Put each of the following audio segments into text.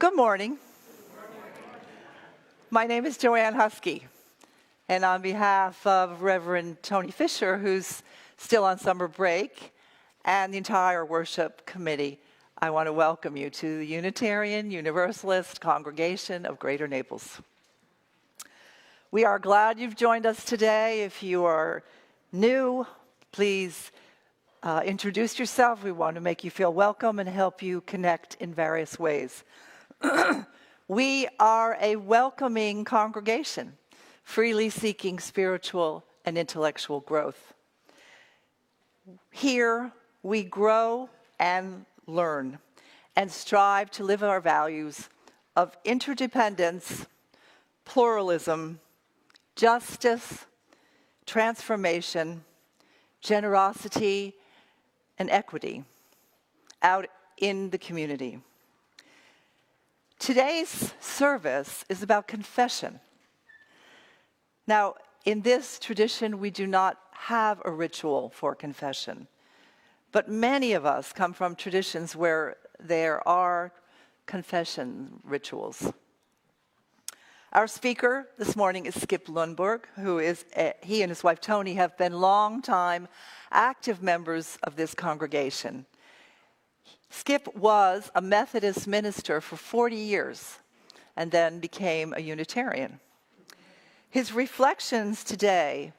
Good morning. My name is Joanne Huskey, and on behalf of Reverend Tony Fisher, who's still on summer break, and the entire worship committee, I want to welcome you to the Unitarian Universalist Congregation of Greater Naples. We are glad you've joined us today. If you are new, please introduce yourself. We want to make you feel welcome and help you connect in various ways. We are a welcoming congregation, freely seeking spiritual and intellectual growth. Here, we grow and learn and strive to live our values of interdependence, pluralism, justice, transformation, generosity, and equity out in the community. Today's service is about confession. Now, in this tradition, we do not have a ritual for confession, but many of us come from traditions where there are confession rituals. Our speaker this morning is Skip Lundborg, he and his wife Tony have been long-time active members of this congregation. Skip was a Methodist minister for 40 years and then became a Unitarian. His reflections today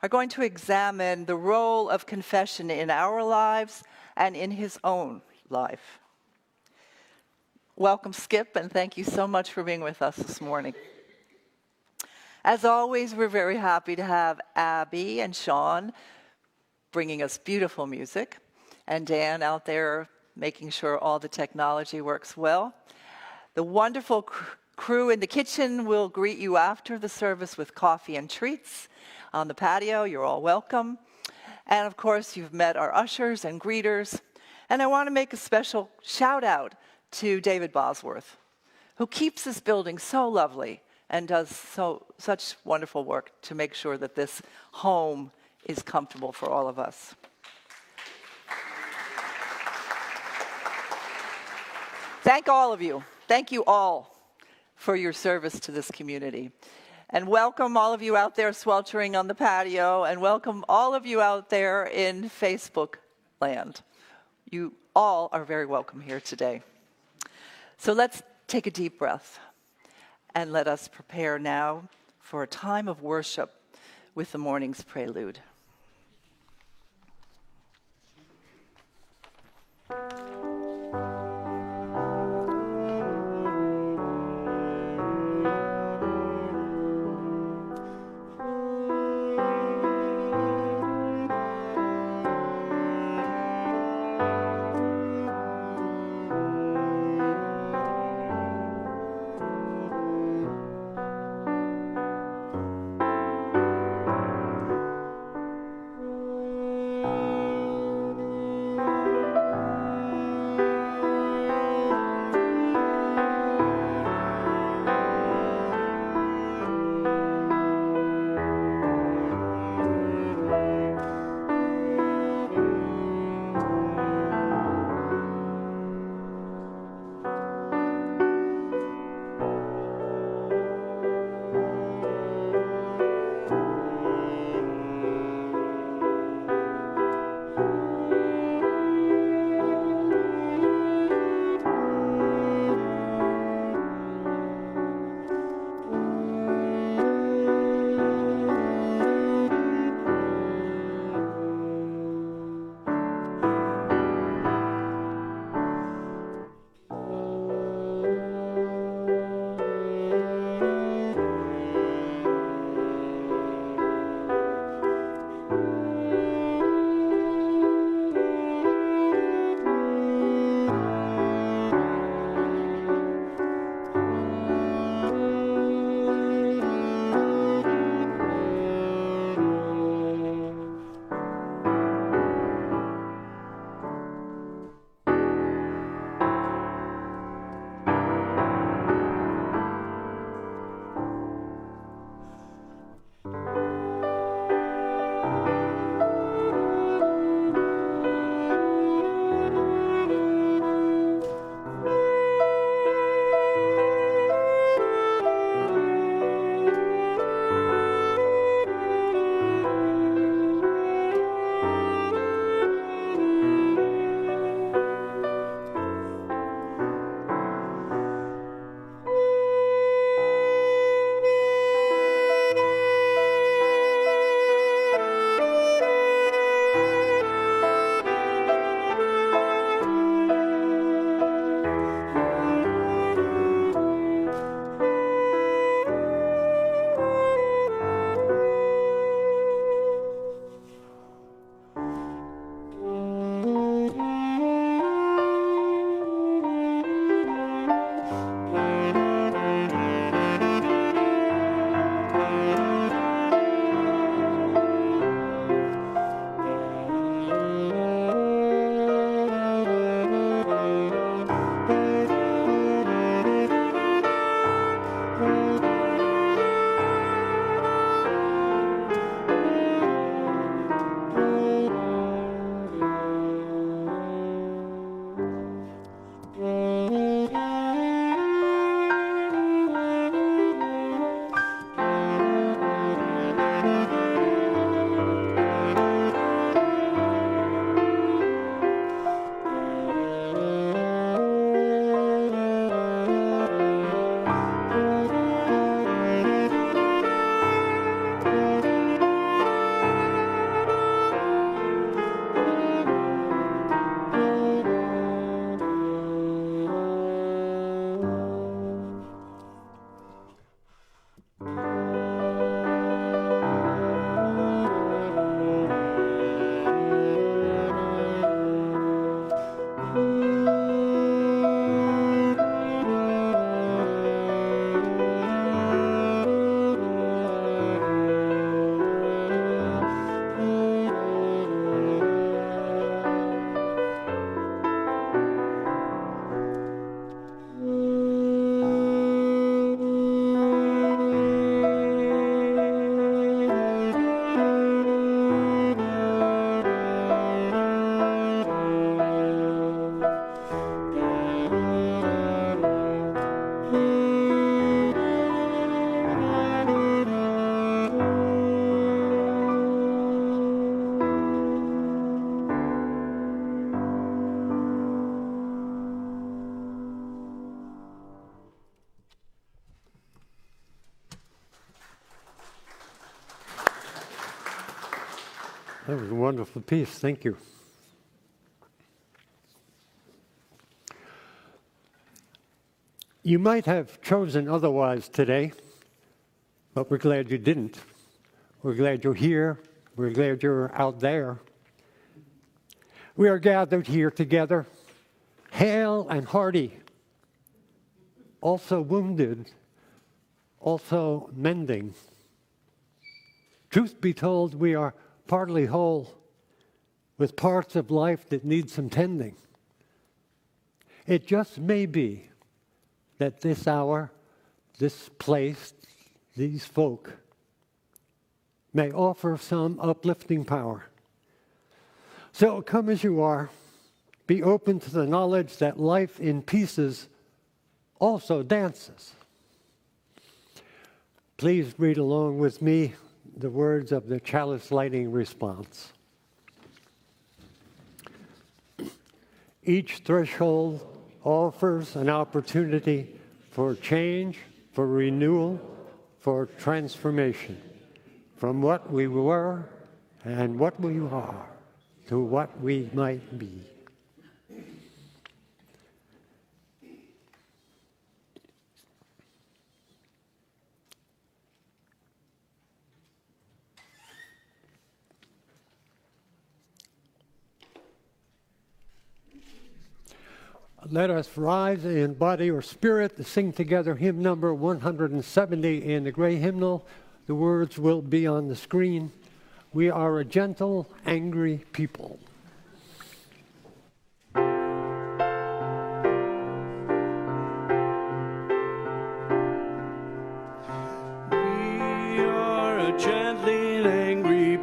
are going to examine the role of confession in our lives and in his own life. Welcome, Skip, and thank you so much for being with us this morning. As always, we're very happy to have Abby and Sean bringing us beautiful music, and Dan out there making sure all the technology works well. The wonderful crew in the kitchen will greet you after the service with coffee and treats on the patio. You're all welcome. And of course, you've met our ushers and greeters. And I want to make a special shout out to David Bosworth, who keeps this building so lovely and does such wonderful work to make sure that this home is comfortable for all of us. Thank all of you. Thank you all for your service to this community. And welcome all of you out there sweltering on the patio, and welcome all of you out there in Facebook land. You all are very welcome here today. So let's take a deep breath and let us prepare now for a time of worship with the morning's prelude. That was a wonderful piece. Thank you. You might have chosen otherwise today, but we're glad you didn't. We're glad you're here. We're glad you're out there. We are gathered here together, hale and hearty, also wounded, also mending. Truth be told, we are partly whole, with parts of life that need some tending. It just may be that this hour, this place, these folk may offer some uplifting power. So come as you are, be open to the knowledge that life in pieces also dances. Please read along with me the words of the chalice lighting response. Each threshold offers an opportunity for change, for renewal, for transformation, from what we were and what we are to what we might be. Let us rise in body or spirit to sing together hymn number 170 in the gray hymnal. The words will be on the screen. We are a gentle, angry people. We are a gently angry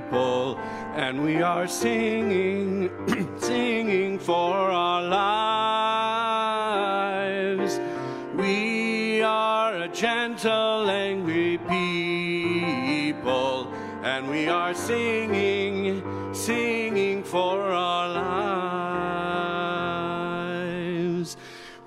people, and we are singing, singing for our lives. We are a gentle, angry people, and we are singing, singing for our lives.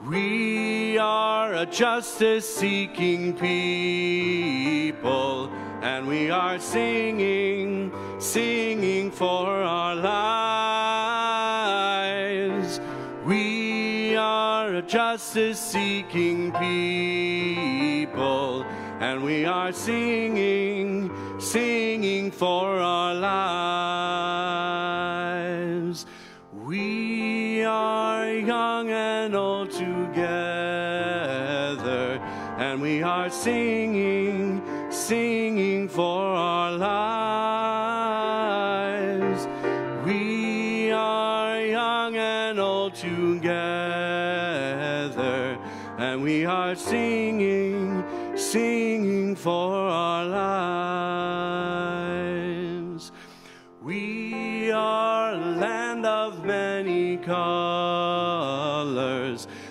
We are a justice-seeking people, and we are singing, singing for our lives. We are a justice-seeking people, and we are singing, singing for our lives. We are young and old together, and we are singing, singing for our lives. We are young and old together, and we are singing, singing for our lives. We are a land of many colors,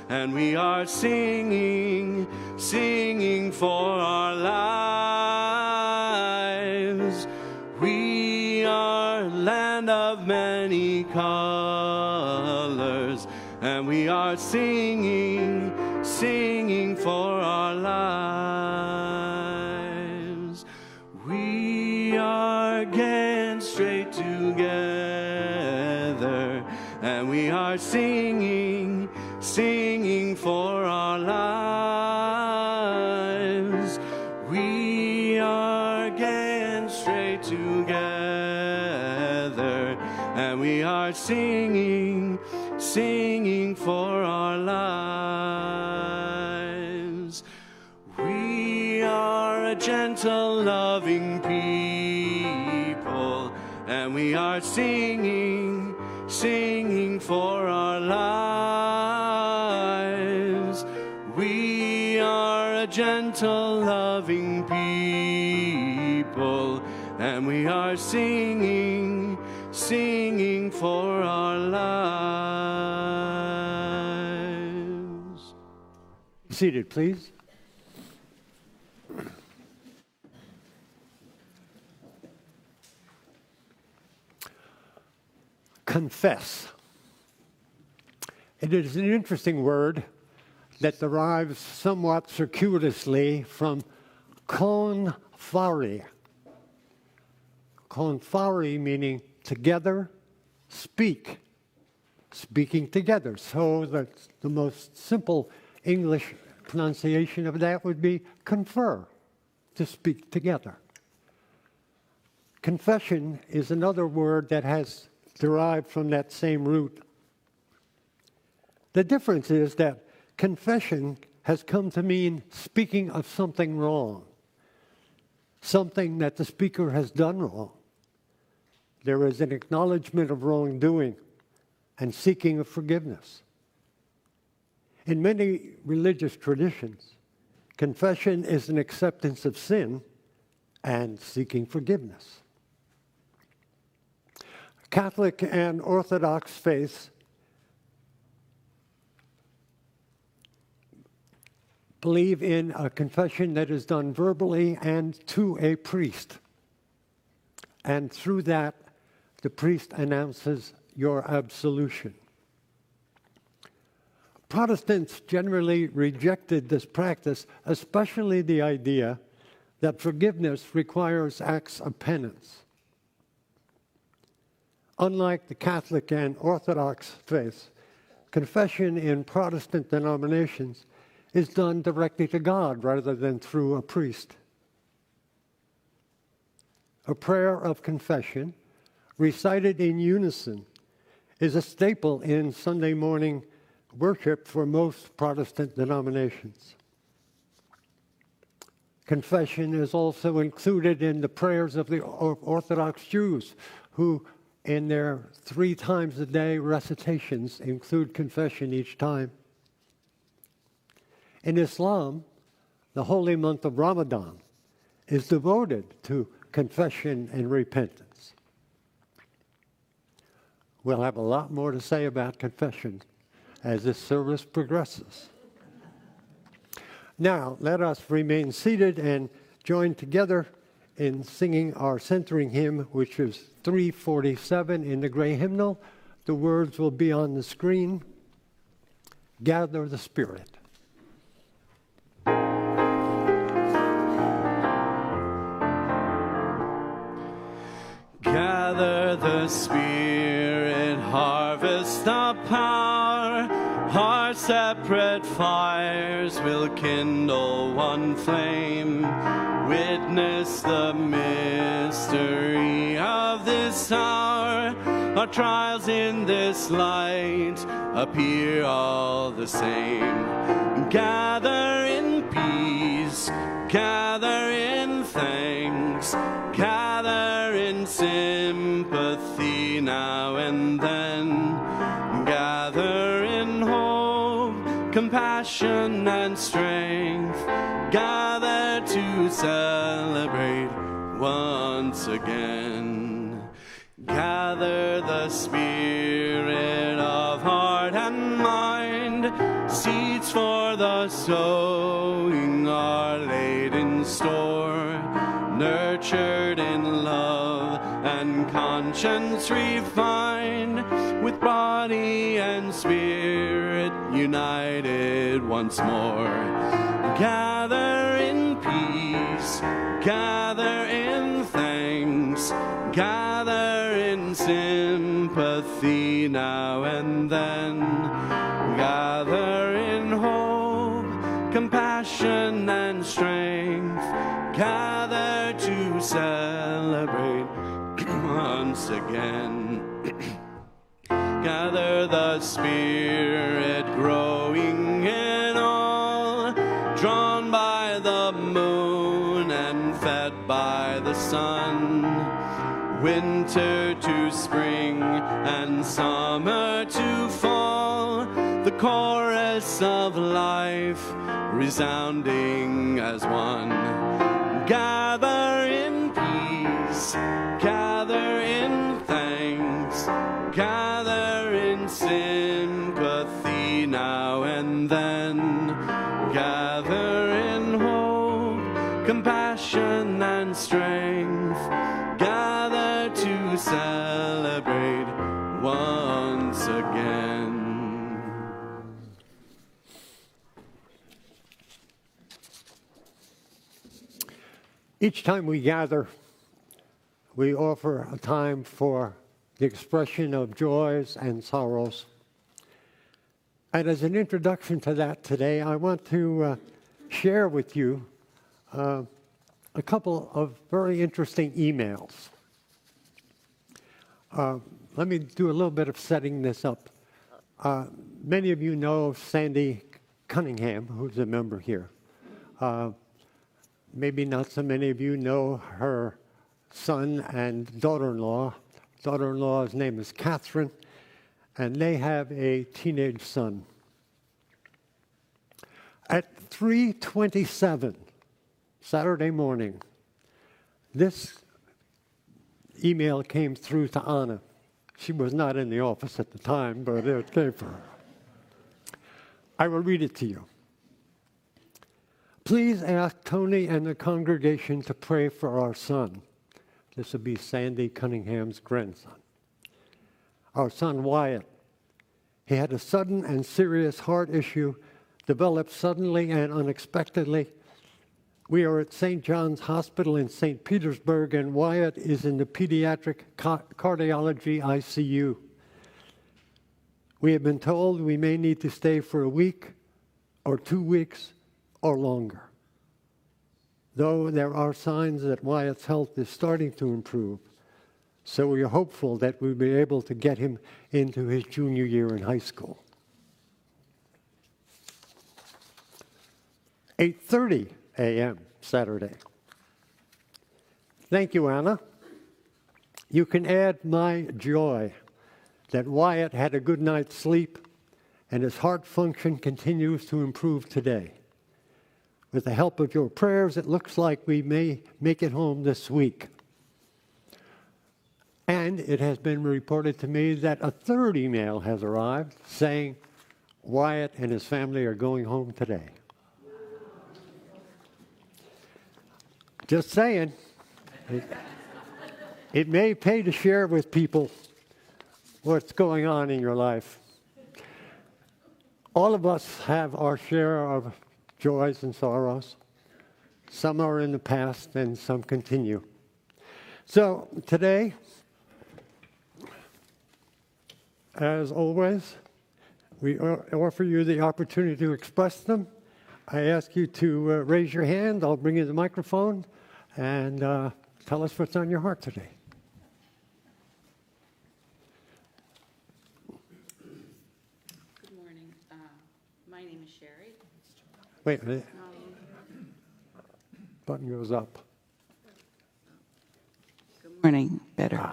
and we are singing, singing for our lives. We are a land of many colors, and we are singing, singing for our lives. We are getting straight together, and we are singing, singing for our lives. We are getting straight together, and we are singing, singing for our lives. We are a gentle, loving people, and we are singing, singing for our lives. We are a gentle, loving people, and we are singing, singing for our lives. Seated, please. Confess. It is an interesting word that derives somewhat circuitously from confare. confari, meaning together, speak, speaking together. So that's the most simple English pronunciation of that would be confer, to speak together. Confession is another word that has derived from that same root. The difference is that confession has come to mean speaking of something wrong, something that the speaker has done wrong. There is an acknowledgement of wrongdoing and seeking of forgiveness. In many religious traditions, confession is an acceptance of sin and seeking forgiveness. Catholic and Orthodox faiths believe in a confession that is done verbally and to a priest. And through that, the priest announces your absolution. Protestants generally rejected this practice, especially the idea that forgiveness requires acts of penance. Unlike the Catholic and Orthodox faiths, confession in Protestant denominations is done directly to God rather than through a priest. A prayer of confession, recited in unison, is a staple in Sunday morning worship for most Protestant denominations. Confession is also included in the prayers of the Orthodox Jews, who in their 3 times a day recitations include confession each time. In Islam, the holy month of Ramadan is devoted to confession and repentance. We'll have a lot more to say about confession as this service progresses. Now, let us remain seated and join together in singing our centering hymn, which is 347 in the gray hymnal. The words will be on the screen. Gather the Spirit. Gather the Spirit, harvest the power. Our separate fires will kindle one flame. Witness the mystery of this hour. Our trials in this light appear all the same. Gather in peace, gather in thanks, gather in sympathy now and then. Gather in hope, compassion and strength. Gather to celebrate once again. Gather the spirit of heart and mind. Seeds for the sowing are laid in store. Nurtured in love and conscience refined, with body and spirit united once more. Gather in peace, gather in thanks, gather in sympathy now and then. Gather in hope, compassion and strength. Gather to celebrate once again. Gather the Spirit growing in all, drawn by the moon and fed by the sun. Winter to spring and summer to fall, the chorus of life resounding as one. Gather in peace, gather in thanks, gather in sympathy now and then. Gather in hope, compassion and strength. Gather to celebrate once again. Each time we gather, we offer a time for the expression of joys and sorrows. And as an introduction to that today, I want to share with you a couple of very interesting emails. Let me do a little bit of setting this up. Many of you know Sandy Cunningham, who's a member here. Maybe not so many of you know her son and daughter-in-law. Daughter-in-law's name is Catherine, and they have a teenage son. At 3:27 Saturday morning, this email came through to Anna. She was not in the office at the time, but it came from her. I will read it to you. Please ask Tony and the congregation to pray for our son. This would be Sandy Cunningham's grandson. Our son Wyatt. He had a sudden and serious heart issue, developed suddenly and unexpectedly. We are at St. John's Hospital in St. Petersburg, and Wyatt is in the pediatric cardiology ICU. We have been told we may need to stay for a week or 2 weeks or longer. Though there are signs that Wyatt's health is starting to improve, so we are hopeful that we'll be able to get him into his junior year in high school. 8:30 a.m. Saturday. Thank you, Anna. You can add my joy that Wyatt had a good night's sleep and his heart function continues to improve today. With the help of your prayers, it looks like we may make it home this week. And it has been reported to me that a third email has arrived saying Wyatt and his family are going home today. Just saying, it may pay to share with people what's going on in your life. All of us have our share of joys and sorrows. Some are in the past and some continue. So today, as always, we offer you the opportunity to express them. I ask you to raise your hand. I'll bring you the microphone and tell us what's on your heart today. Good morning. My name is Sherry. Wait a minute. Button goes up. Good morning. Better.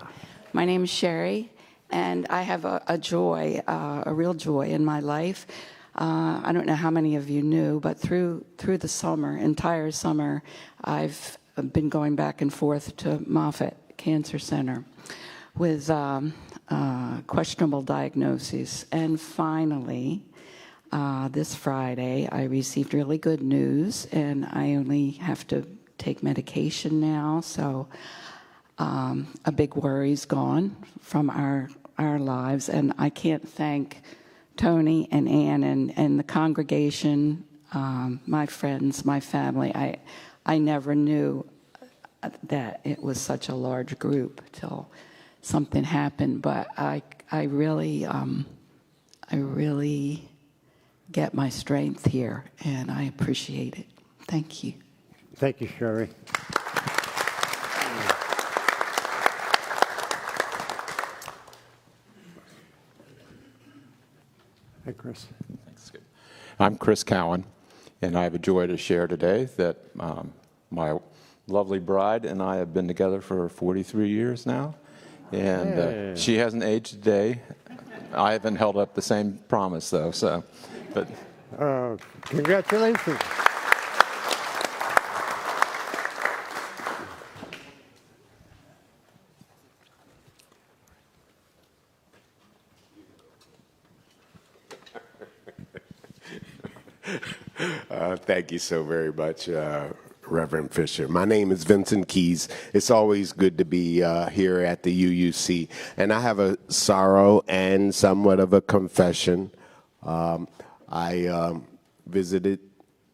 My name is Sherry, and I have a joy, a real joy in my life. I don't know how many of you knew, but through the summer, entire summer, I've been going back and forth to Moffitt Cancer Center with questionable diagnoses. And finally, this Friday, I received really good news, and I only have to take medication now, so a big worry's gone from our lives. And I can't thank Tony and Ann and the congregation, my friends, my family. I never knew that it was such a large group till something happened. But I really get my strength here, and I appreciate it. Thank you. Thank you, Sherry. Hi, Chris. Thanks. I'm Chris Cowan, and I have a joy to share today that my lovely bride and I have been together for 43 years now, and she hasn't aged a day. I haven't held up the same promise, though. So, but congratulations. Thank you so very much, Reverend Fisher. My name is Vincent Keys. It's always good to be here at the UUC. And I have a sorrow and somewhat of a confession. I visited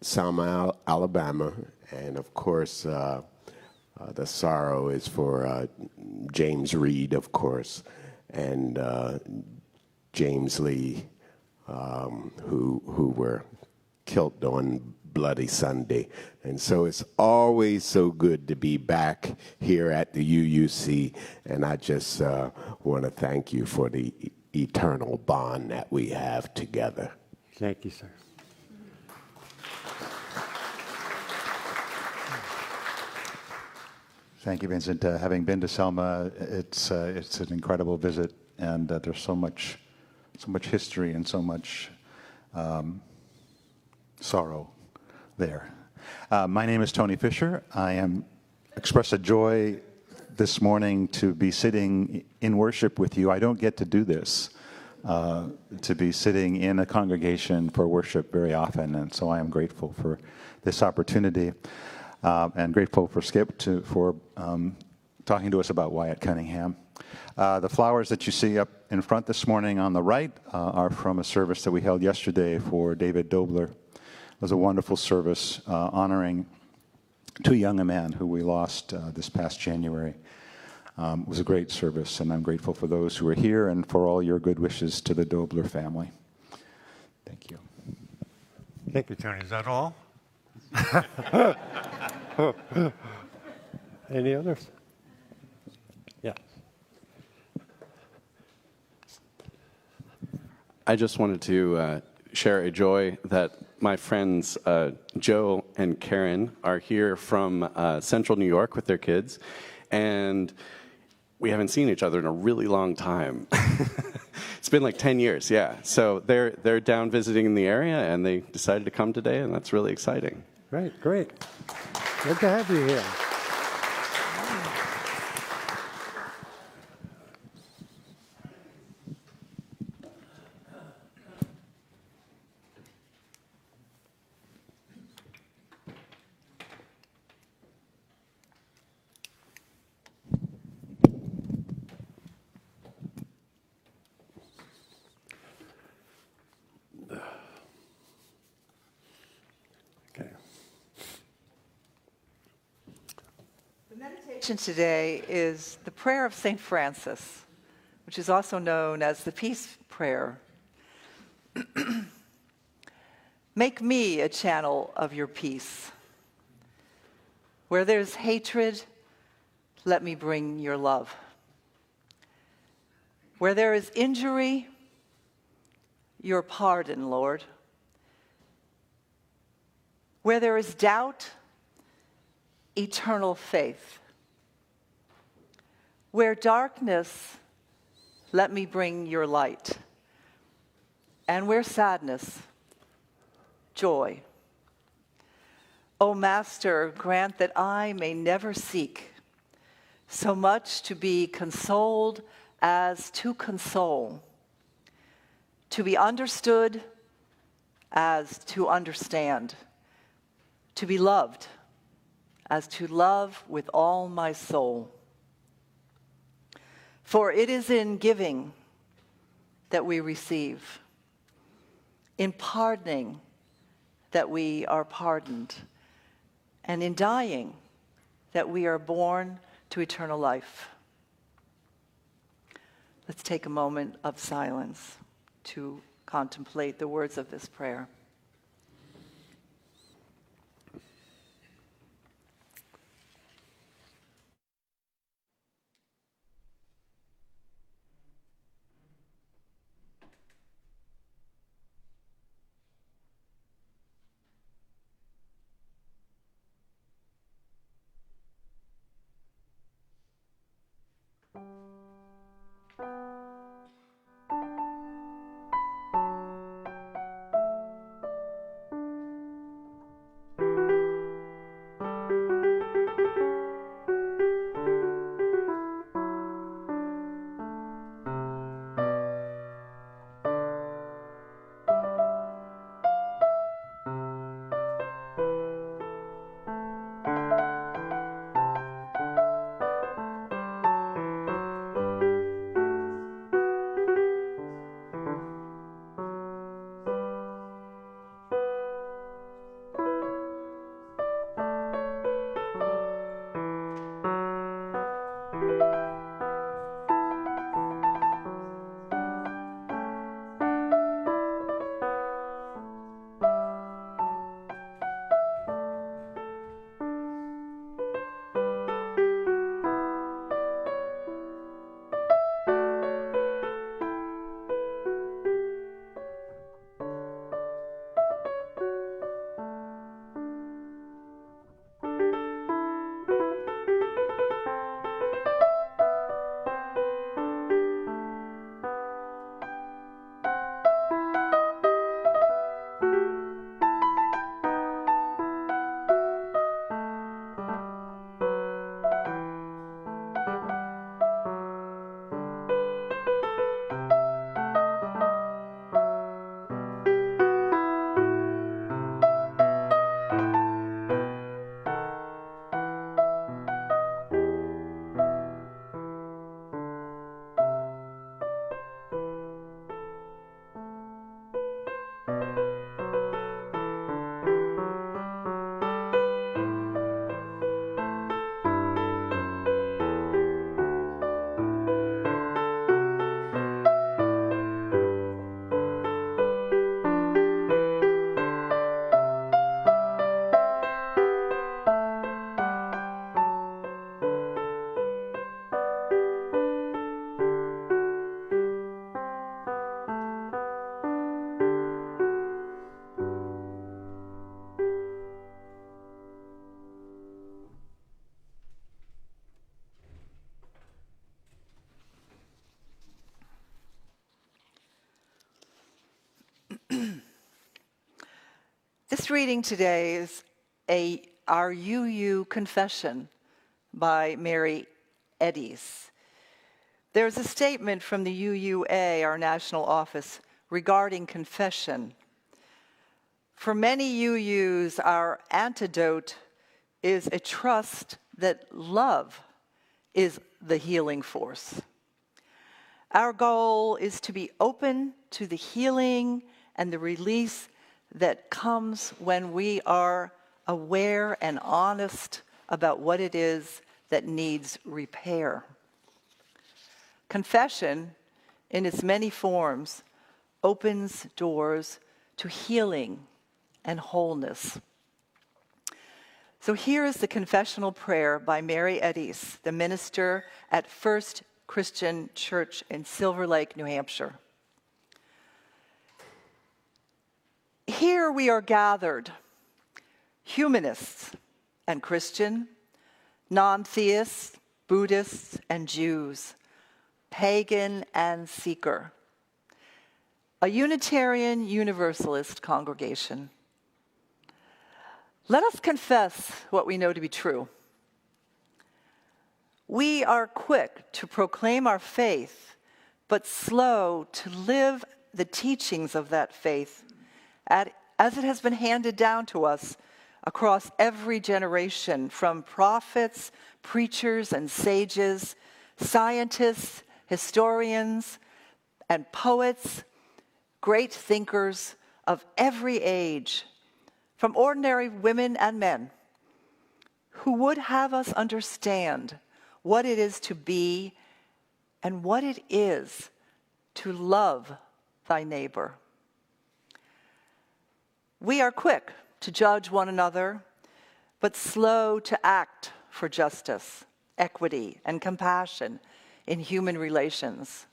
Selma, Alabama, and of course, The sorrow is for James Reed, of course, and James Lee, who were killed on Bloody Sunday. And so it's always so good to be back here at the UUC, and I just want to thank you for the eternal bond that we have together. Thank you, sir. Thank you, Vincent. Having been to Selma, it's an incredible visit, and there's so much history and so much sorrow there. My name is Tony Fisher. I express a joy this morning to be sitting in worship with you. I don't get to do this, to be sitting in a congregation for worship very often, and so I am grateful for this opportunity. And grateful for Skip for talking to us about Wyatt Cunningham. The flowers that you see up in front this morning on the right are from a service that we held yesterday for David Dobler. It was a wonderful service honoring too young a man who we lost this past January. It was a great service, and I'm grateful for those who are here and for all your good wishes to the Dobler family. Thank you. Thank you, Tony. Is that all? Any others? Yeah. I just wanted to share a joy that my friends Joe and Karen are here from Central New York with their kids, and we haven't seen each other in a really long time. It's been like 10 years, yeah. So they're down visiting in the area, and they decided to come today, and that's really exciting. Great. Good to have you here. Meditation today is the prayer of St. Francis, which is also known as the Peace Prayer. Make me a channel of your peace. Where there's hatred, let me bring your love. Where there is injury, your pardon, Lord. Where there is doubt, eternal faith. Where darkness, let me bring your light. And where sadness, joy. O Master, grant that I may never seek so much to be consoled as to console, to be understood as to understand, to be loved as to love with all my soul. For it is in giving that we receive, in pardoning that we are pardoned, and in dying that we are born to eternal life. Let's take a moment of silence to contemplate the words of this prayer. first reading today is our UU Confession by Mary Eddies. There's a statement from the UUA, our national office, regarding confession. For many UUs, our antidote is a trust that love is the healing force. Our goal is to be open to the healing and the release that comes when we are aware and honest about what it is that needs repair. Confession, in its many forms, opens doors to healing and wholeness. So here is the confessional prayer by Mary Eddies, the minister at First Christian Church in Silver Lake, New Hampshire. Here we are gathered, humanists and Christian, non-theists, Buddhists and Jews, pagan and seeker, a Unitarian Universalist congregation. Let us confess what we know to be true. We are quick to proclaim our faith, but slow to live the teachings of that faith as it has been handed down to us across every generation, from prophets, preachers, and sages, scientists, historians, and poets, great thinkers of every age, from ordinary women and men, who would have us understand what it is to be and what it is to love thy neighbor. We are quick to judge one another, but slow to act for justice, equity, and compassion in human relations.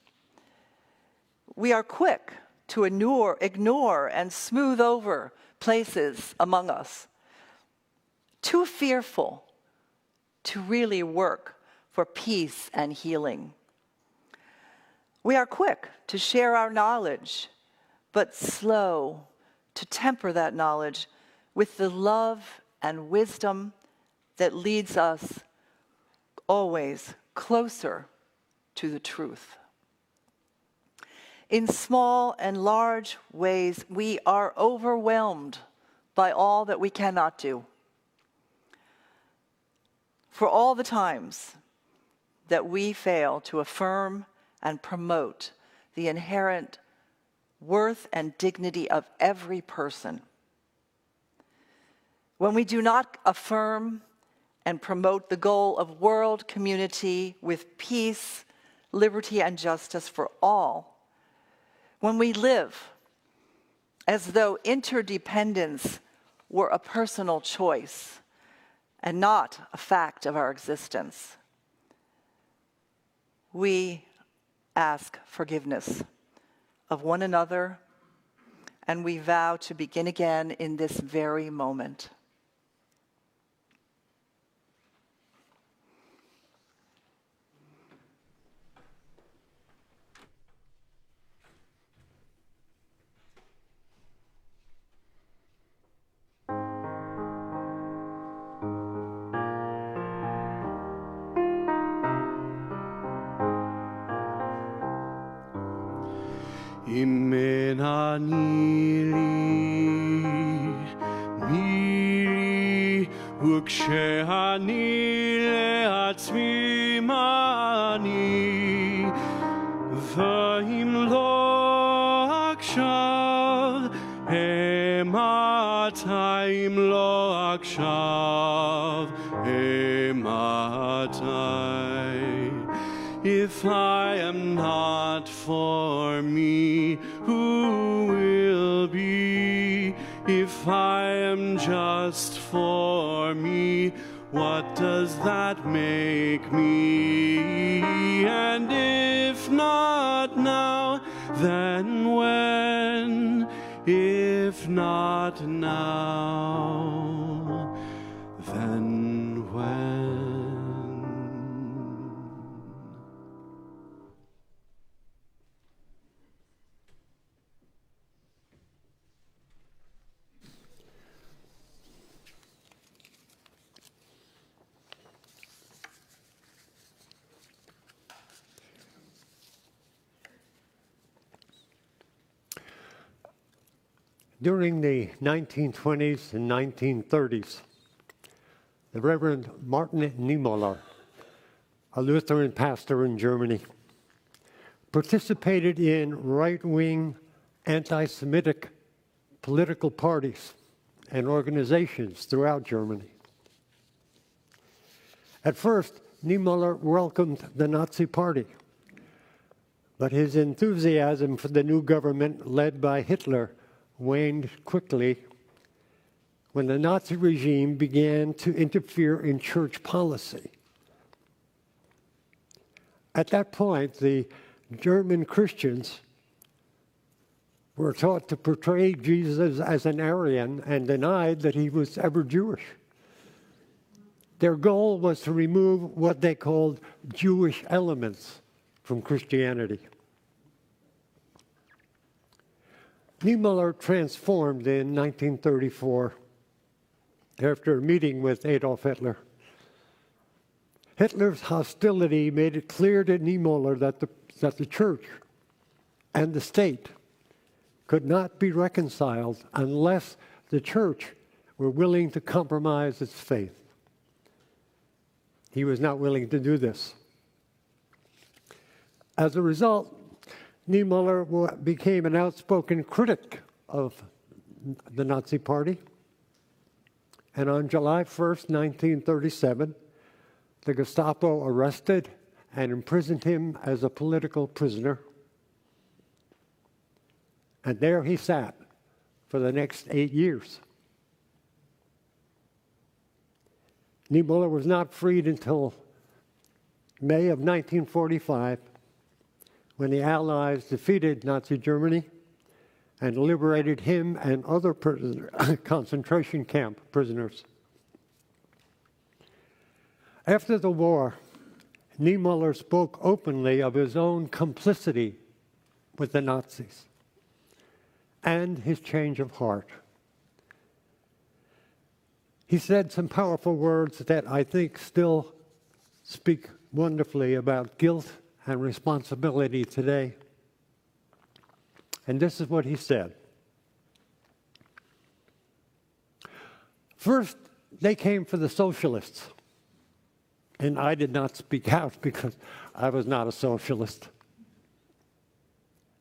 We are quick to ignore and smooth over places among us, too fearful to really work for peace and healing. We are quick to share our knowledge, but slow to temper that knowledge with the love and wisdom that leads us always closer to the truth. In small and large ways, we are overwhelmed by all that we cannot do. For all the times that we fail to affirm and promote the inherent worth and dignity of every person, when we do not affirm and promote the goal of world community with peace, liberty, and justice for all, when we live as though interdependence were a personal choice and not a fact of our existence, we ask forgiveness of one another, and we vow to begin again in this very moment. Imenanili miri ukshehani leatzmi mani v'im lo akshav ematayim lo akshav ematay. If I am not for me, who will be? If I am just for me, what does that make me? And if not now, then when? If not now, then when? During the 1920s and 1930s, the Reverend Martin Niemöller, a Lutheran pastor in Germany, participated in right-wing anti-Semitic political parties and organizations throughout Germany. At first, Niemöller welcomed the Nazi Party, but his enthusiasm for the new government led by Hitler waned quickly when the Nazi regime began to interfere in church policy. At that point, the German Christians were taught to portray Jesus as an Aryan and denied that he was ever Jewish. Their goal was to remove what they called Jewish elements from Christianity. Niemöller transformed in 1934 after a meeting with Adolf Hitler. Hitler's hostility made it clear to Niemöller that the church and the state could not be reconciled unless the church were willing to compromise its faith. He was not willing to do this. As a result, Niemöller became an outspoken critic of the Nazi Party. And on July 1st, 1937, the Gestapo arrested and imprisoned him as a political prisoner. And there he sat for the next 8 years. Niemöller was not freed until May of 1945, when the Allies defeated Nazi Germany and liberated him and other concentration camp prisoners. After the war, Niemöller spoke openly of his own complicity with the Nazis and his change of heart. He said some powerful words that I think still speak wonderfully about guilt and responsibility today. And this is what he said. First, they came for the socialists. And I did not speak out because I was not a socialist.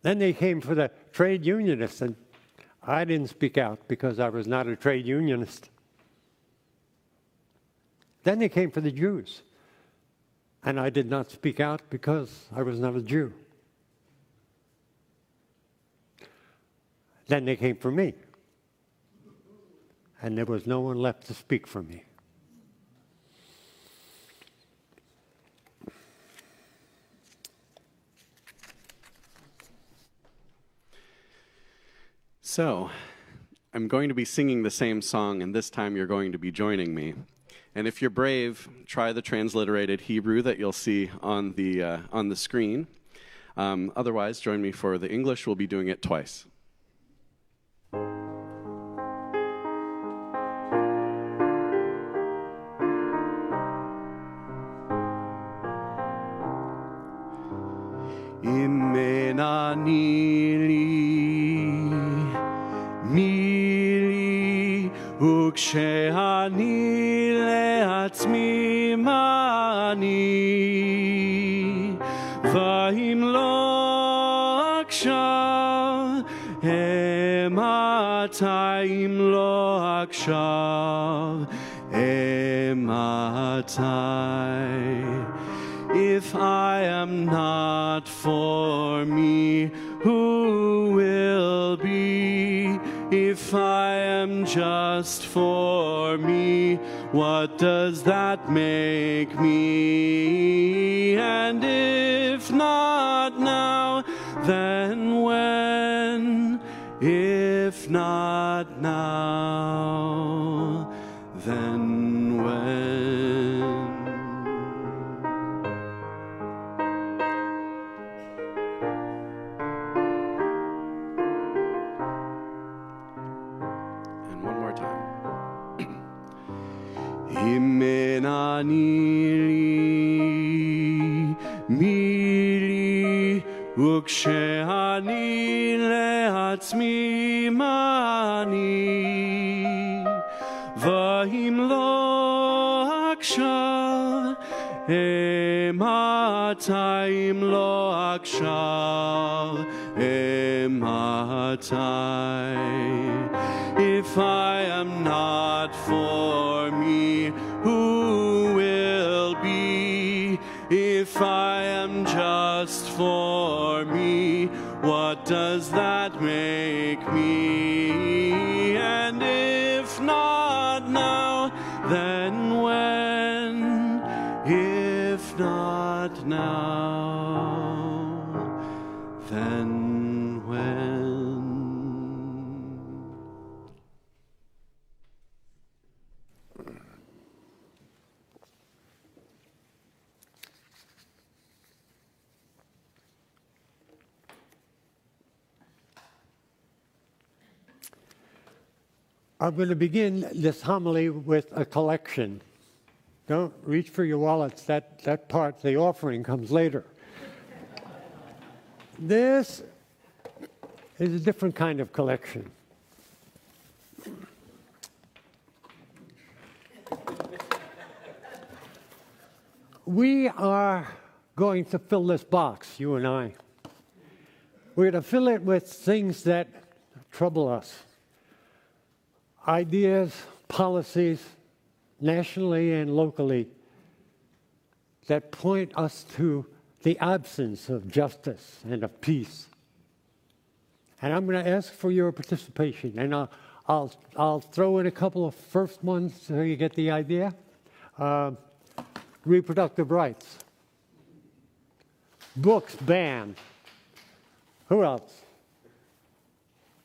Then they came for the trade unionists, and I didn't speak out because I was not a trade unionist. Then they came for the Jews, and I did not speak out because I was not a Jew. Then they came for me, and there was no one left to speak for me. So, I'm going to be singing the same song, and this time you're going to be joining me. And if you're brave, try the transliterated Hebrew that you'll see on the screen. Otherwise, join me for the English. We'll be doing it twice. מילי וכשאני לעצמי מאני ואם לא עכשיו אמתי אם לא עכשיו אמתי If I am not for me, who will be? If I am just for me, what does that make me? And if not now, then when? If not now, then when? Himenani, mili, וכשאני לעצמי מאני, ואם לא עכשיו, מתי אם לא עכשיו, מתי? If I am not for me, who will be? If I am just for me, what does that make me? And if not now, then when? If not now, then when? I'm going to begin this homily with a collection. Don't reach for your wallets. That part, the offering, comes later. This is a different kind of collection. We are going to fill this box, you and I. We're going to fill it with things that trouble us. Ideas, policies, nationally and locally, that point us to the absence of justice and of peace. And I'm going to ask for your participation, and I'll throw in a couple of first ones so you get the idea. Reproductive rights. Books banned. Who else?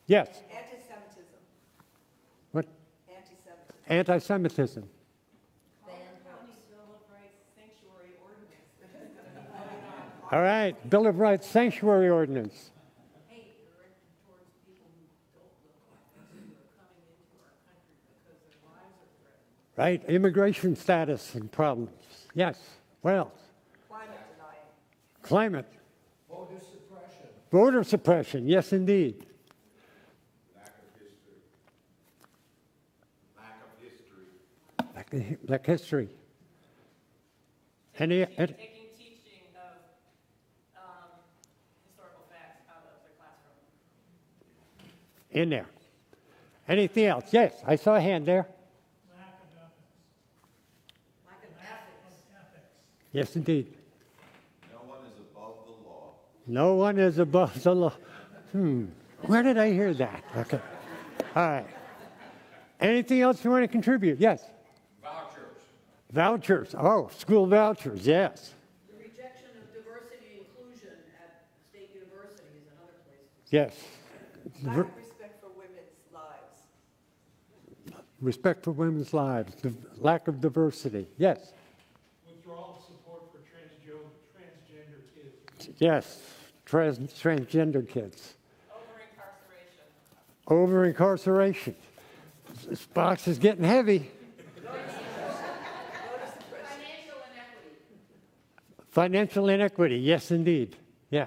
Yes. Anti-Semitism. What? Anti-Semitism. Anti-Semitism. All right, Bill of Rights Sanctuary Ordinance. Hate towards people who don't look like us, who are coming into our country because their lives are threatened. Right, immigration status and problems. Yes, what else? Climate denying. Climate. Voter suppression. Voter suppression, yes indeed. Lack of history. Lack of history. Black history. Taking teaching of historical facts out of the classroom. In there. Anything else? Yes, I saw a hand there. Lack of ethics. Yes, indeed. No one is above the law. No one is above the law. Where did I hear that? Okay. All right. Anything else you want to contribute? Yes. Vouchers. Vouchers. Oh, school vouchers, yes. The rejection of diversity and inclusion at state universities and other places. Yes. Lack of respect for women's lives. Respect for women's lives. The lack of diversity. Yes. Withdrawal of support for transgender kids. Yes. Transgender kids. Over-incarceration. Over-incarceration. This box is getting heavy. Financial inequity. Financial inequity. Yes, indeed. Yeah.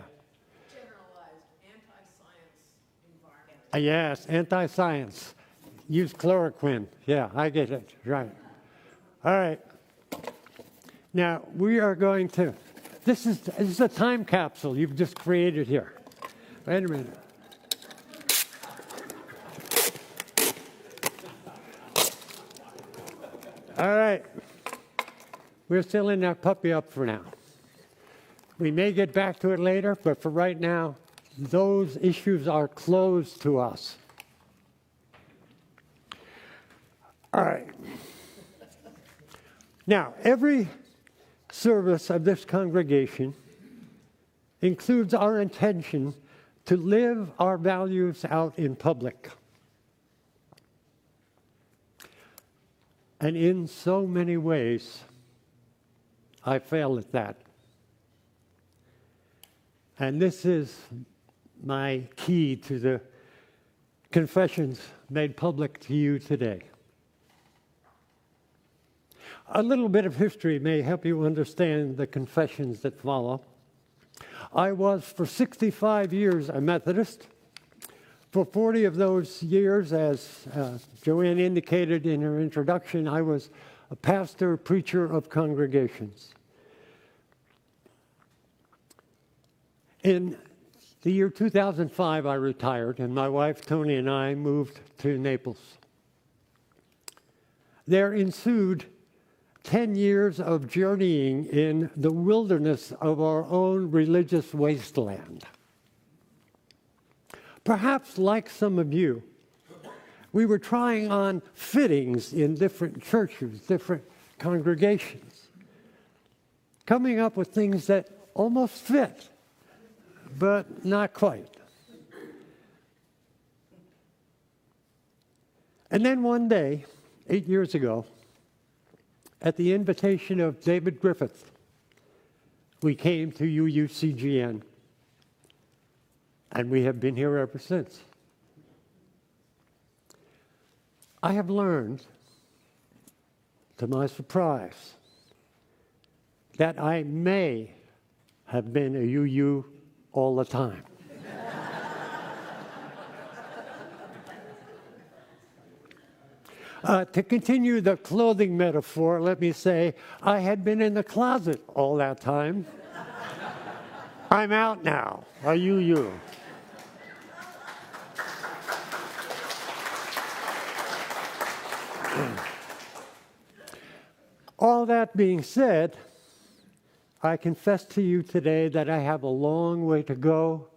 Generalized anti-science environment. Yes, anti-science. Use chloroquine. Yeah, I get it. Right. All right. Now, we are going to, this is a time capsule you've just created here. Wait a minute. All right. We're sealing that puppy up for now. We may get back to it later, but for right now, those issues are closed to us. All right. Now, every service of this congregation includes our intention to live our values out in public. And in so many ways, I fail at that. And this is my key to the confessions made public to you today. A little bit of history may help you understand the confessions that follow. I was for 65 years a Methodist. For 40 of those years, as Joanne indicated in her introduction, I was a pastor, preacher of congregations. In the year 2005, I retired, and my wife, Tony, and I moved to Naples. There ensued 10 years of journeying in the wilderness of our own religious wasteland. Perhaps like some of you, we were trying on fittings in different churches, different congregations, coming up with things that almost fit, but not quite. And then one day, 8 years ago, at the invitation of David Griffith, we came to UUCGN, and we have been here ever since. I have learned, to my surprise, that I may have been a UU all the time. To continue the clothing metaphor, let me say, I had been in the closet all that time. I'm out now, a UU. All that being said, I confess to you today that I have a long way to go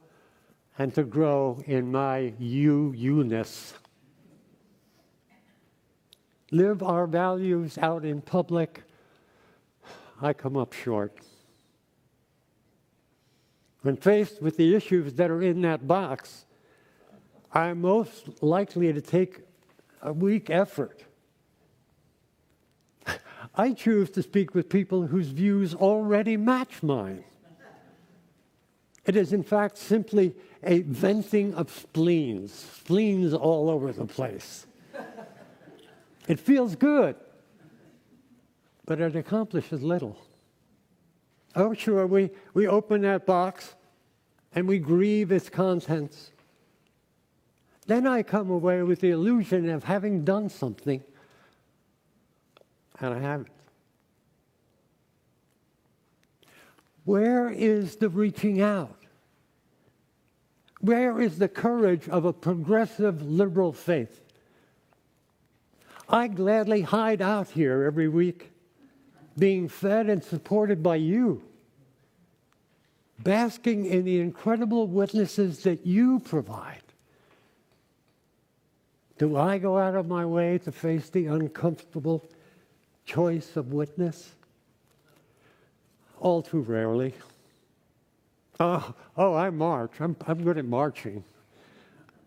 and to grow in my UU-ness. Live our values out in public, I come up short. When faced with the issues that are in that box, I'm most likely to take a weak effort. I choose to speak with people whose views already match mine. It is, in fact, simply a venting of spleens all over the place. It feels good, but it accomplishes little. Oh, sure, we open that box and we grieve its contents. Then I come away with the illusion of having done something, and I haven't. Where is the reaching out? Where is the courage of a progressive liberal faith? I gladly hide out here every week, being fed and supported by you, basking in the incredible witnesses that you provide. Do I go out of my way to face the uncomfortable choice of witness? All too rarely. I march. I'm good at marching.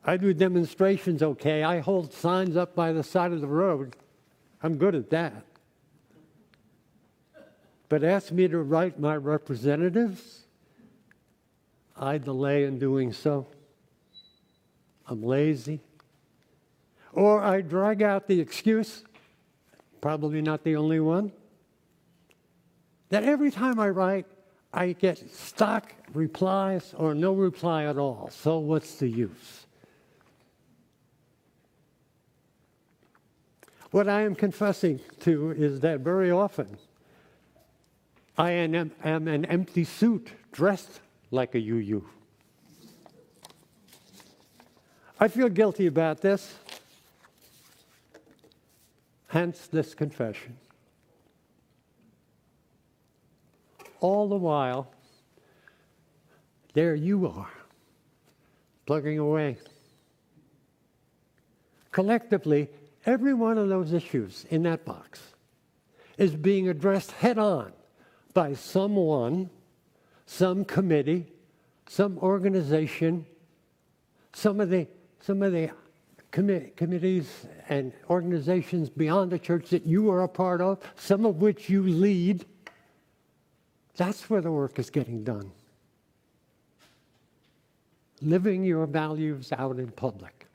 I do demonstrations okay. I hold signs up by the side of the road. I'm good at that. But ask me to write my representatives, I delay in doing so. I'm lazy. Or I drag out the excuse, probably not the only one, that every time I write, I get stock replies or no reply at all. So what's the use? What I am confessing to is that very often I am an empty suit dressed like a UU. I feel guilty about this, hence this confession. All the while, there you are, plugging away. Collectively, every one of those issues in that box is being addressed head-on by someone, some committee, some organization, some of the committees and organizations beyond the church that you are a part of, some of which you lead. That's where the work is getting done. Living your values out in public.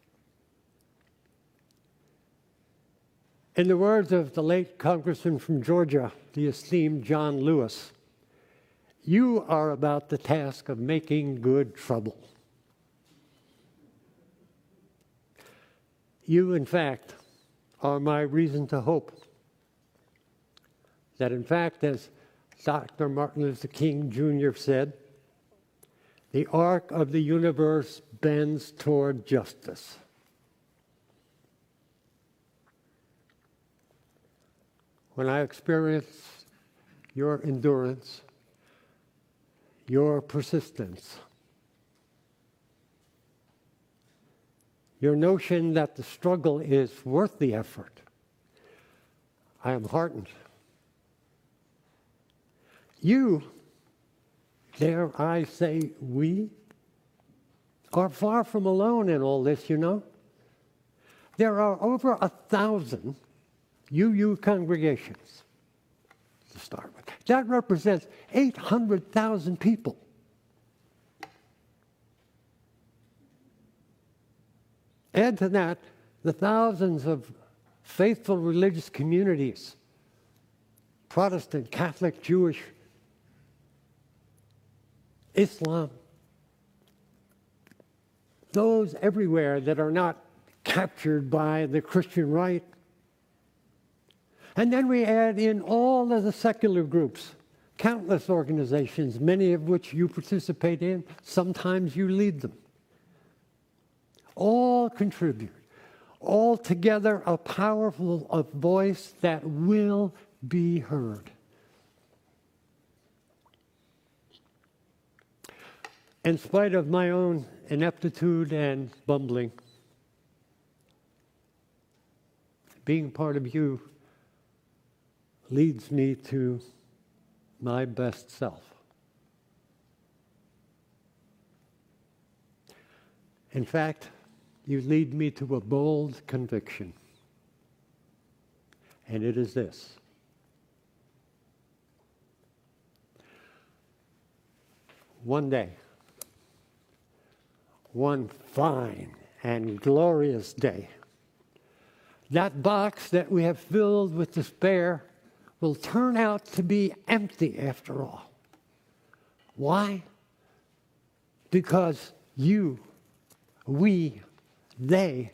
In the words of the late congressman from Georgia, the esteemed John Lewis, You are about the task of making good trouble. You, in fact, are my reason to hope that, in fact, as Dr. Martin Luther King Jr. said, the arc of the universe bends toward justice. When I experience your endurance, your persistence, your notion that the struggle is worth the effort, I am heartened. You, dare I say we, are far from alone in all this, you know. There are over 1,000 UU congregations to start with. That represents 800,000 people. Add to that the thousands of faithful religious communities, Protestant, Catholic, Jewish, Islam, those everywhere that are not captured by the Christian right. And then we add in all of the secular groups, countless organizations, many of which you participate in, sometimes you lead them. All contribute, all together a powerful voice that will be heard. In spite of my own ineptitude and bumbling, being part of you leads me to my best self. In fact, you lead me to a bold conviction, and it is this. One day, one fine and glorious day, that box that we have filled with despair will turn out to be empty after all. Why? Because you, we, they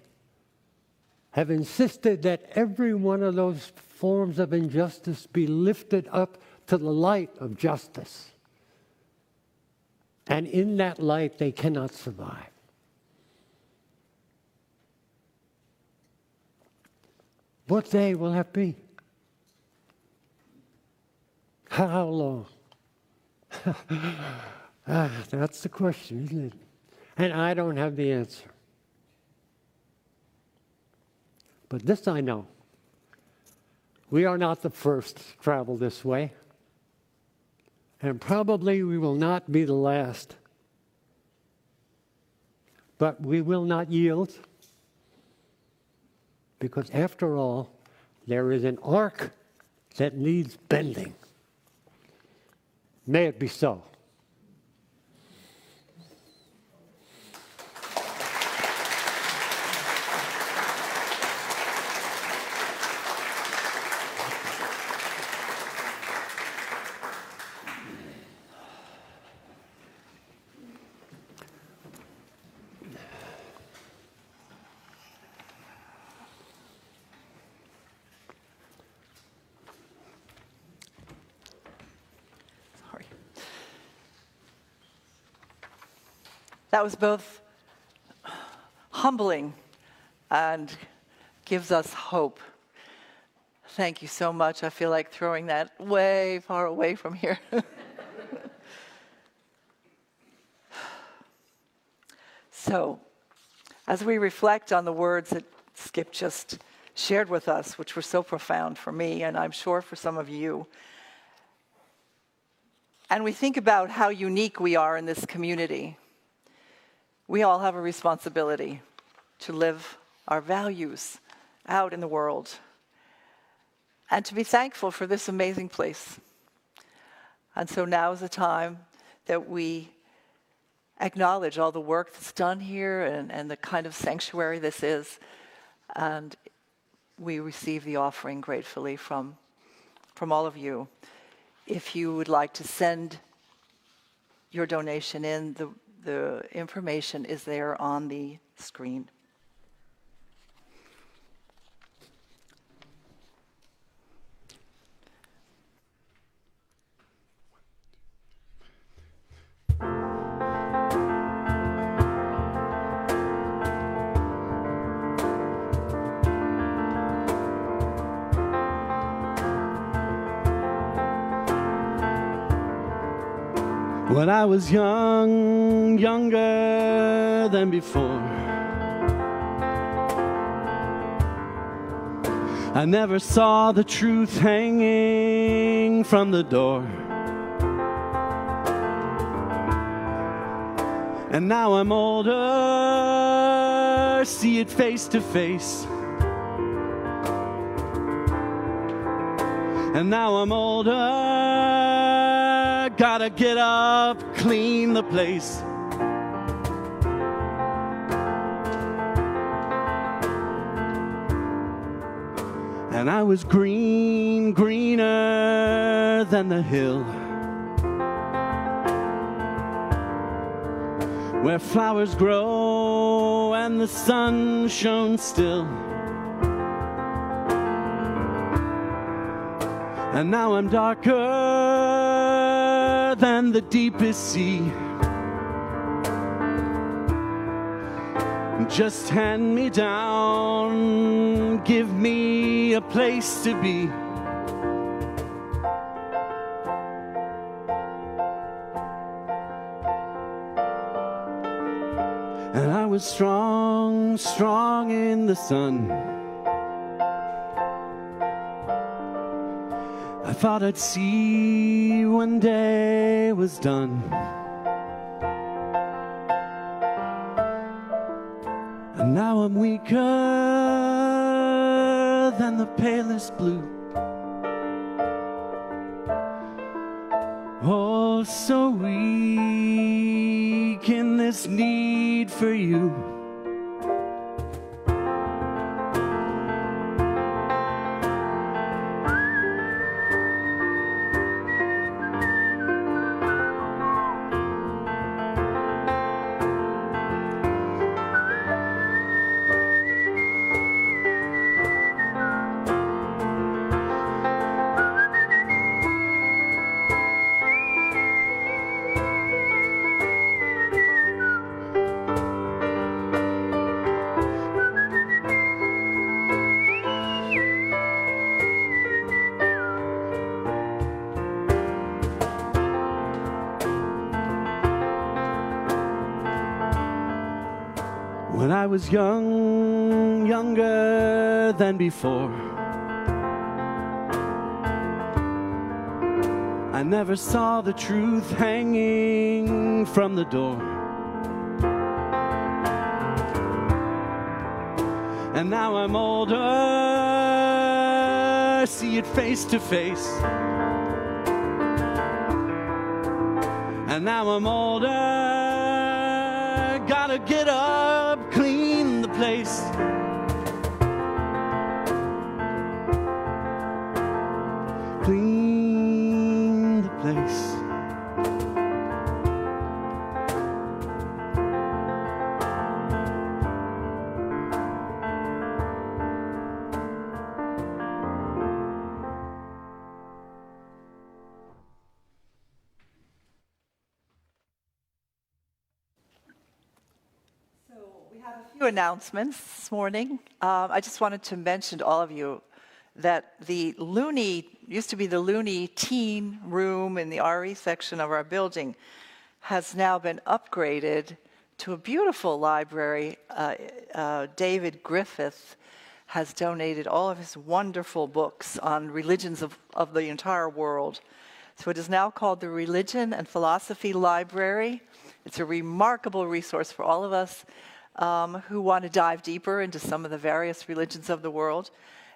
have insisted that every one of those forms of injustice be lifted up to the light of justice. And in that light, they cannot survive. What day will that be? How long? That's the question, isn't it? And I don't have the answer. But this I know. We are not the first to travel this way. And probably we will not be the last. But we will not yield. Because after all, there is an arc that needs bending. May it be so. That was both humbling and gives us hope. Thank you so much. I feel like throwing that way far away from here. So, as we reflect on the words that Skip just shared with us, which were so profound for me, and I'm sure for some of you, and we think about how unique we are in this community, we all have a responsibility to live our values out in the world and to be thankful for this amazing place. And so now is the time that we acknowledge all the work that's done here and the kind of sanctuary this is. And we receive the offering gratefully from all of you. If you would like to send your donation in. The information is there on the screen. When I was young, younger than before, I never saw the truth hanging from the door. And now I'm older, see it face to face. And now I'm older, gotta get up, clean the place. And I was green, greener than the hill, where flowers grow and the sun shone still. And now I'm darker than the deepest sea. Just hand me down, give me a place to be. And I was strong, strong in the sun. I thought I'd see when day was done. And now I'm weaker than the palest blue. Oh, so weak in this need for you. When I was young, younger than before, I never saw the truth hanging from the door. And now I'm older, see it face to face. And now I'm older, gotta get up, clean the place. Clean the place. Few announcements this morning. I just wanted to mention to all of you that the used to be the Looney Teen Room in the RE section of our building has now been upgraded to a beautiful library. David Griffith has donated all of his wonderful books on religions of the entire world. So it is now called the Religion and Philosophy Library. It's a remarkable resource for all of us who want to dive deeper into some of the various religions of the world.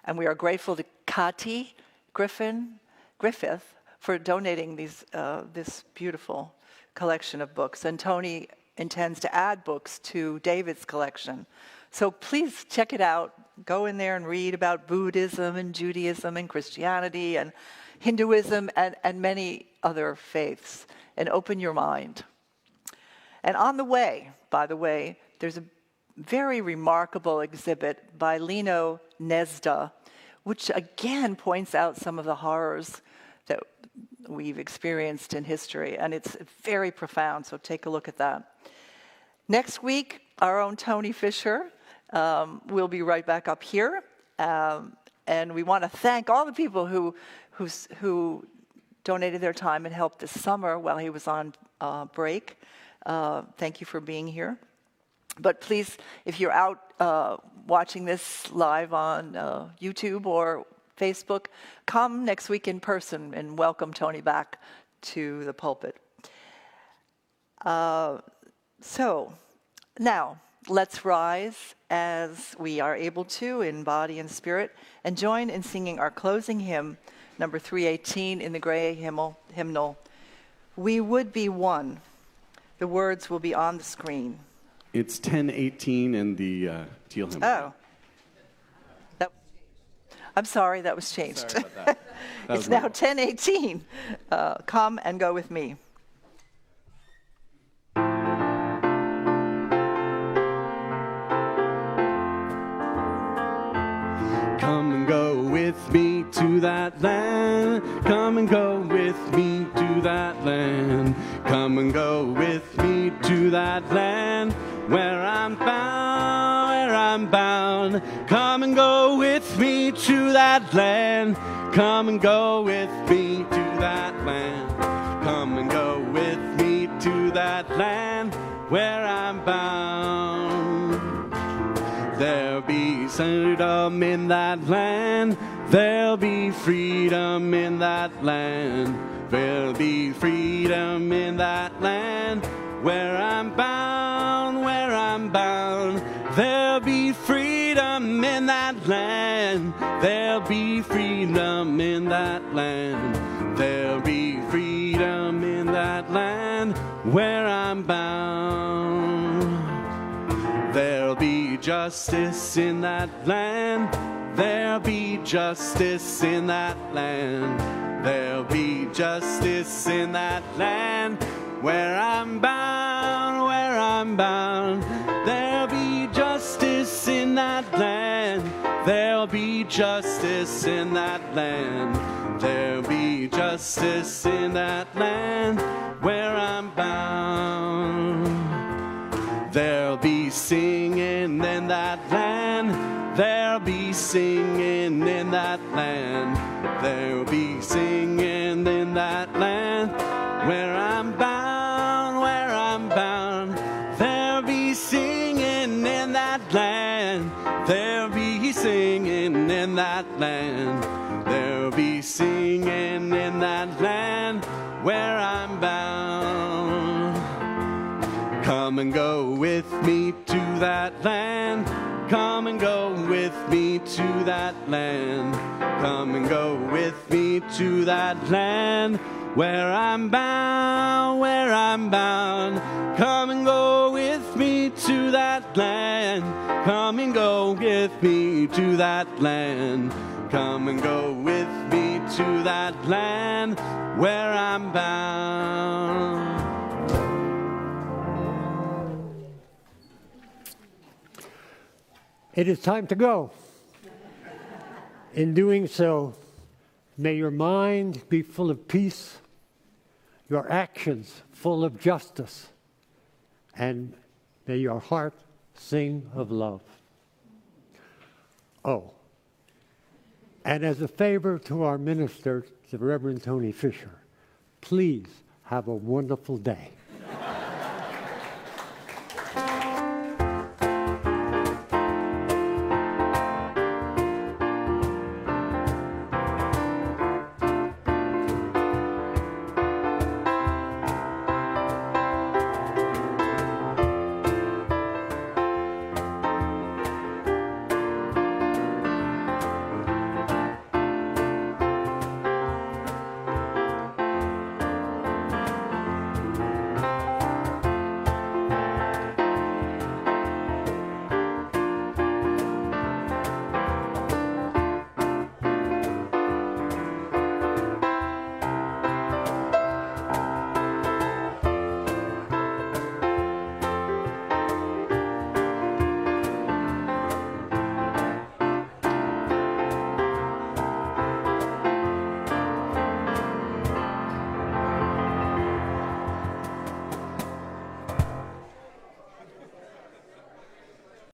And we are grateful to Kati Griffith for donating this beautiful collection of books. And Tony intends to add books to David's collection. So please check it out. Go in there and read about Buddhism and Judaism and Christianity and Hinduism and many other faiths, and open your mind. And on the way, by the way, there's a very remarkable exhibit by Lino Nezda, which again points out some of the horrors that we've experienced in history, and it's very profound, so take a look at that. Next week, our own Tony Fisher will be right back up here, and we want to thank all the people who donated their time and helped this summer while he was on break. Thank you for being here. But please, if you're out watching this live on YouTube or Facebook, come next week in person and welcome Tony back to the pulpit. So now, let's rise as we are able to in body and spirit and join in singing our closing hymn, number 318 in the gray hymnal, "We Would Be One." The words will be on the screen. It's 10:18 in the teal hymn. Oh. I'm sorry, that was changed. Sorry about that. It's now 10:18. Come and go with me. Come and go with me to that land. Come and go with me to that land. Come and go with me to that land where I'm bound, where I'm bound. Come and go with me to that land. Come and go with me to that land. Come and go with me to that land where I'm bound. There'll be freedom in that land. There'll be freedom in that land. There'll be freedom in that land where I'm bound, where I'm bound. There'll be freedom in that land. There'll be freedom in that land. There'll be freedom in that land where I'm bound. There'll be justice in that land. There'll be justice in that land. There'll be justice in that land where I'm bound, where I'm bound. There'll be justice in that land. There'll be justice in that land. There'll be justice in that land where I'm bound. There'll be singing in that land. There'll be singing in that land. There'll be singing in that land where I'm bound, where I'm bound. There'll be singing in that land. There'll be singing in that land. There'll be singing in that land where I'm bound. Come and go with me to that land. Come and go with me to that land. Come and go with me to that land where I'm bound, where I'm bound. Come and go with me to that land. Come and go with me to that land. Come and go with me to that land where I'm bound. It is time to go. In doing so, may your mind be full of peace, your actions full of justice, and may your heart sing of love. Oh, and as a favor to our minister, the Reverend Tony Fisher, please have a wonderful day.